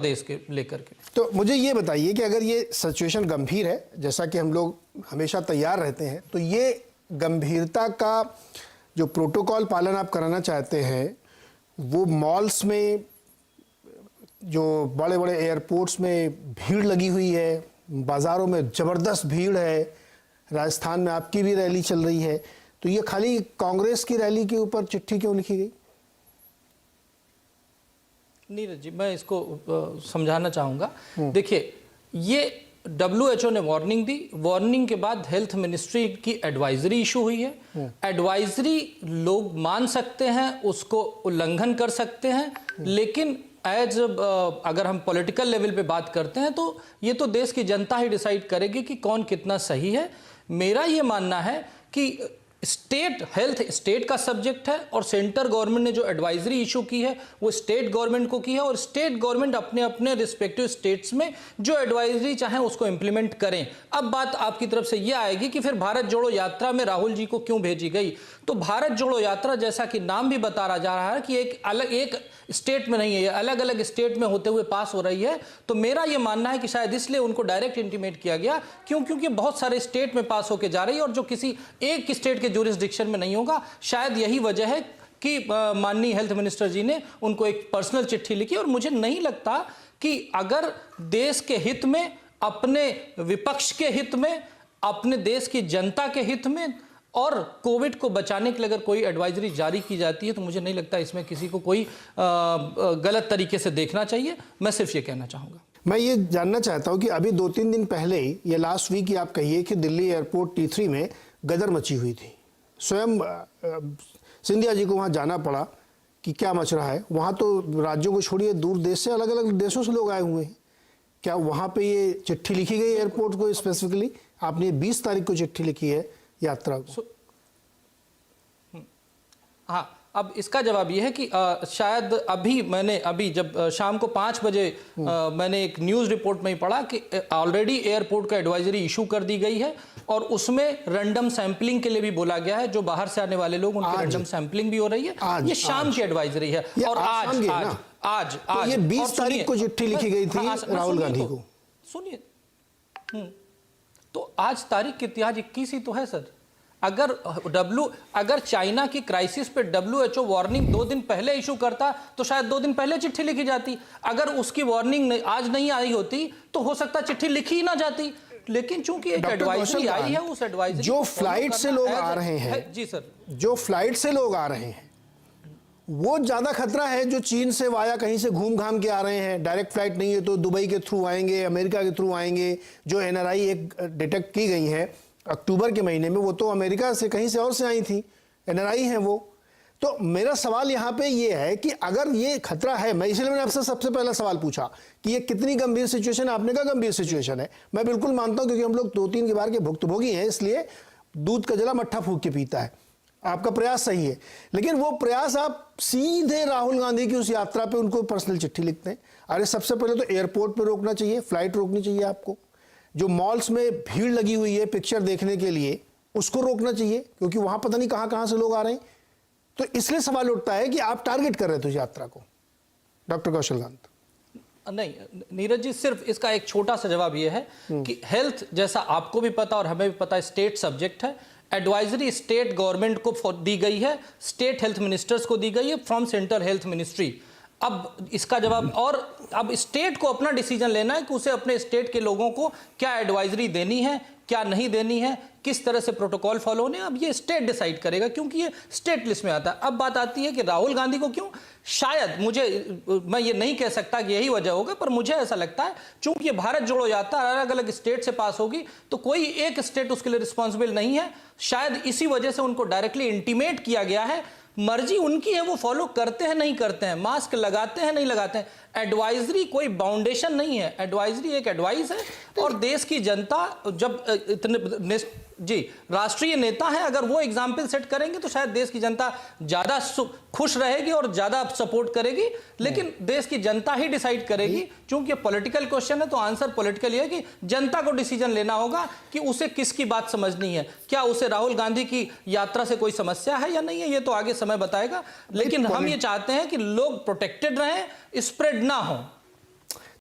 देश के लेकर के। तो मुझे ये बताइए कि अगर ये सिचुएशन गंभीर है, जैसा कि हम लोग हमेशा तैयार रहते हैं, तो ये गंभीरता का जो प्रोटोकॉल पालन आप कराना चाहते हैं, वो मॉल्स में, जो बड़े बड़े एयरपोर्ट्स में भीड़ लगी हुई है, बाज़ारों में ज़बरदस्त भीड़ है, राजस्थान में आपकी भी रैली चल रही है, तो ये खाली कांग्रेस की रैली के ऊपर चिट्ठी क्यों लिखी गई? नीरज जी, मैं इसको समझाना चाहूँगा। देखिए, ये WHO ने वार्निंग दी, वार्निंग के बाद हेल्थ मिनिस्ट्री की एडवाइजरी इशू हुई है। एडवाइजरी लोग मान सकते हैं, उसको उल्लंघन कर सकते हैं, लेकिन अगर हम पॉलिटिकल लेवल पे बात करते हैं तो ये तो देश की जनता ही डिसाइड करेगी कि कौन कितना सही है। मेरा ये मानना है कि हेल्थ स्टेट का सब्जेक्ट है और सेंटर गवर्नमेंट ने जो एडवाइजरी इशू की है वो स्टेट गवर्नमेंट को की है, और स्टेट गवर्नमेंट अपने अपने रिस्पेक्टिव स्टेट्स में जो एडवाइजरी चाहे उसको इंप्लीमेंट करें। अब बात आपकी तरफ से ये आएगी कि फिर भारत जोड़ो यात्रा में राहुल जी को क्यों भेजी गई। तो भारत जोड़ो यात्रा, जैसा कि नाम भी बता जा रहा है कि एक स्टेट में नहीं है, अलग अलग स्टेट में होते हुए पास हो रही है। तो मेरा यह मानना है कि शायद इसलिए उनको डायरेक्ट इंटीमेट किया गया, क्योंकि बहुत सारे स्टेट में पास होकर जा रही है और जो किसी एक स्टेट के ज्यूरिसडिक्शन में नहीं होगा। शायद यही वजह है कि माननीय हेल्थ मिनिस्टर जी ने उनको एक पर्सनल चिट्ठी लिखी। और मुझे नहीं लगता कि अगर देश के हित में, अपने विपक्ष के हित में, अपने देश की जनता के हित में और कोविड को बचाने के लिए अगर कोई एडवाइजरी जारी की जाती है तो मुझे नहीं लगता इसमें किसी को कोई गलत तरीके से देखना चाहिए। मैं सिर्फ ये कहना चाहूँगा। मैं ये जानना चाहता हूँ कि अभी 2-3 दिन पहले, ये लास्ट वीक ही आप कहिए कि दिल्ली एयरपोर्ट T3 में गदर मची हुई थी। स्वयं सिंधिया जी को वहाँ जाना पड़ा कि क्या मच रहा है। वहाँ तो राज्यों को छोड़िए, दूर देश से, अलग अलग देशों से लोग आए हुए हैं। क्या वहाँ पे ये चिट्ठी लिखी गई एयरपोर्ट को स्पेसिफिकली? आपने 20 तारीख को चिट्ठी लिखी है यात्रा को। हाँ, अब इसका जवाब यह है कि शायद अभी जब शाम को 5 बजे मैंने एक न्यूज़ रिपोर्ट में ही पढ़ा कि ऑलरेडी एयरपोर्ट का एडवाइजरी इशू कर दी गई है और उसमें रैंडम सैंपलिंग के लिए भी बोला गया है। जो बाहर से आने वाले लोग, उनकी रैंडम सैंपलिंग भी हो रही है। ये शाम की एडवाइजरी है। और आज ये 20 तारीख को चिट्ठी लिखी गई थी राहुल गांधी को। सुनिए, तो आज तारीख कितनी? आज 21 ही तो है सर। अगर चाइना की क्राइसिस पे WHO वार्निंग 2 दिन पहले इशू करता तो शायद 2 दिन पहले चिट्ठी लिखी जाती। अगर उसकी वार्निंग आज नहीं आई होती तो हो सकता चिट्ठी लिखी ही ना जाती। लेकिन चूंकि एक एडवाइजरी आई है, उस एडवाइजरी जो फ्लाइट से लोग आ रहे हैं, जी सर, जो फ्लाइट से लोग आ रहे हैं वो ज्यादा खतरा है जो चीन से वाया कहीं से घूम घाम के आ रहे हैं। डायरेक्ट फ्लाइट नहीं है तो दुबई के थ्रू आएंगे, अमेरिका के थ्रू आएंगे। जो NRI एक डिटेक्ट की गई हैं अक्टूबर के महीने में, वो तो अमेरिका से कहीं से और से आई थी, NRI हैं वो। तो मेरा सवाल यहाँ पे ये है कि अगर ये खतरा है, मैं इसलिए मैंने आपसे सबसे पहला सवाल पूछा कि ये कितनी गंभीर सिचुएशन है। आपने कहा गंभीर सिचुएशन है, मैं बिल्कुल मानता हूँ, क्योंकि हम लोग 2-3 बार के भुक्तभोगी हैं, इसलिए दूध का जला मट्ठा फूंक के पीता है। आपका प्रयास सही है, लेकिन वो प्रयास आप सीधे राहुल गांधी की उस यात्रा पे उनको पर्सनल चिट्ठी लिखते हैं। अरे सबसे पहले तो एयरपोर्ट पे रोकना चाहिए, फ्लाइट रोकनी चाहिए आपको। जो मॉल्स में भीड़ लगी हुई है पिक्चर देखने के लिए, उसको रोकना चाहिए, क्योंकि वहां पता नहीं कहां से लोग आ रहे हैं। तो इसलिए सवाल उठता है कि आप टारगेट कर रहे थे उस यात्रा को, डॉक्टर कौशलकांत। नहीं नीरज जी, सिर्फ इसका एक छोटा सा जवाब यह है कि हेल्थ, जैसा आपको भी पता और हमें भी पता है, स्टेट सब्जेक्ट है। एडवाइजरी स्टेट गवर्नमेंट को दी गई है, स्टेट हेल्थ मिनिस्टर्स को दी गई है फ्रॉम सेंट्रल हेल्थ मिनिस्ट्री। अब इसका जवाब, और अब स्टेट को अपना डिसीजन लेना है कि उसे अपने स्टेट के लोगों को क्या एडवाइजरी देनी है, क्या नहीं देनी है, किस तरह से प्रोटोकॉल फॉलो होने। अब ये स्टेट डिसाइड करेगा, क्योंकि ये स्टेट लिस्ट में आता है। अब बात आती है कि राहुल गांधी को क्यों, शायद मैं ये नहीं कह सकता कि यही वजह होगा, पर मुझे ऐसा लगता है चूंकि ये भारत जोड़ो यात्रा अलग अलग स्टेट से पास होगी तो कोई एक स्टेट उसके लिए रिस्पॉन्सिबल नहीं है। शायद इसी वजह से उनको डायरेक्टली इंटीमेट किया गया है। मर्जी उनकी है, वो फॉलो करते हैं नहीं करते हैं, मास्क लगाते हैं नहीं लगाते हैं। एडवाइजरी कोई बाउंडेशन नहीं है, एडवाइजरी एक एडवाइस है। और देश की जनता जब इतने राष्ट्रीय नेता है, अगर वो एग्जाम्पल सेट करेंगे तो शायद देश की जनता ज्यादा खुश रहेगी और ज्यादा सपोर्ट करेगी। लेकिन देश की जनता ही डिसाइड करेगी। चूंकि पॉलिटिकल क्वेश्चन है तो आंसर पॉलिटिकल है कि जनता को डिसीजन लेना होगा कि उसे किसकी बात समझनी है। क्या उसे राहुल गांधी की यात्रा से कोई समस्या है या नहीं है, ये तो आगे समय बताएगा। लेकिन हम ये चाहते हैं कि लोग प्रोटेक्टेड रहें, स्प्रेड ना हो।